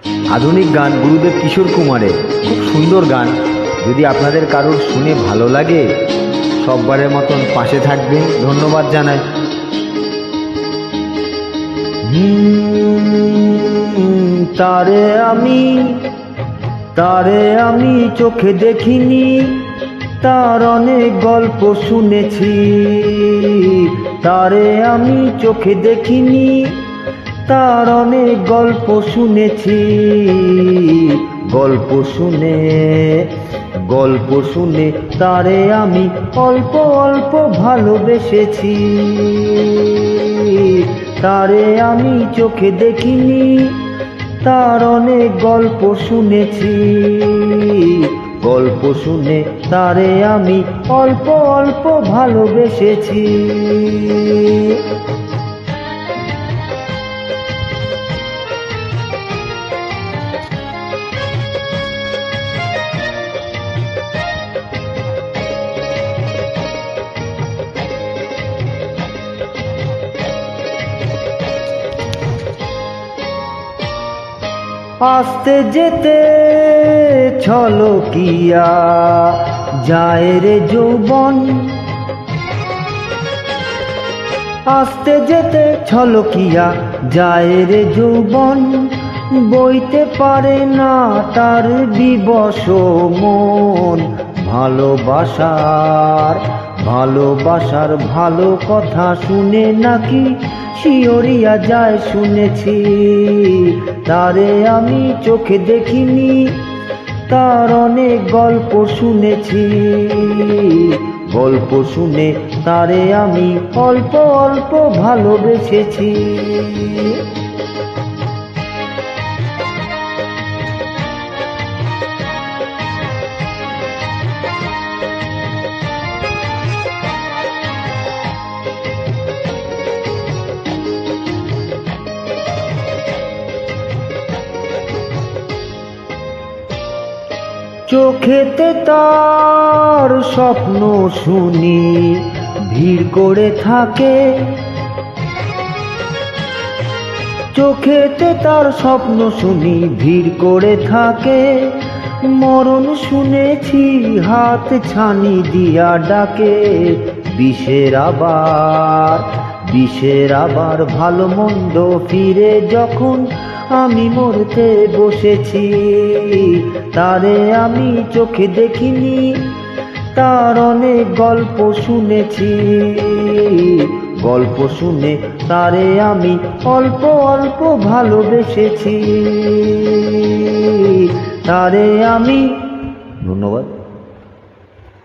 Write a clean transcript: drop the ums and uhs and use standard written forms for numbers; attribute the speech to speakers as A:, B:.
A: আধুনিক গান গুরুদেব কিশোর কুমারের, খুব সুন্দর গান। যদি আপনাদের কারোর শুনে ভালো লাগে, সববারের মতন পাশে থাকবেন, ধন্যবাদ জানাই। তারে আমি চোখে দেখিনি, তার অনেক গল্প শুনেছি। তারে আমি চোখে দেখিনি, তার অনেক গল্প শুনেছি। গল্প শুনে তারে আমি অল্প অল্প ভালোবেসেছি। তারে আমি চোখে দেখিনি, তার অনেক গল্প শুনেছি। গল্প শুনে তারে আমি অল্প অল্প ভালোবেসেছি। আস্তে যেতে ছলকিয়া যায় রে যৌবন, আস্তে যেতে ছলকিয়া যায় রে যৌবন। বইতে পারে না তার বিবশ মন। ভালোবাসার ভালো কথা শুনে নাকি শিহরিয়া যায় শুনেছি। তারে আমি চোখে দেখিনি, তার অনেক গল্প শুনেছি। গল্প শুনে তারে আমি অল্প অল্প ভালোবেসেছি। চোখেতে তার স্বপ্ন শুনি ভিড় করে থাকে। চোখেতে তার স্বপ্ন শুনি ভিড় করে থাকে। মরণ শুনেছি হাত ছানি দিয়া ডাকে। বিষের আবার ভালো মন্দ ফিরে যখন আমি মরতে বসেছি। তারে আমি চোখে দেখিনি, তার অনেক গল্প শুনেছি। গল্প শুনে তারে আমি অল্প অল্প ভালোবেসেছি। তারে আমি ধন্যবাদ।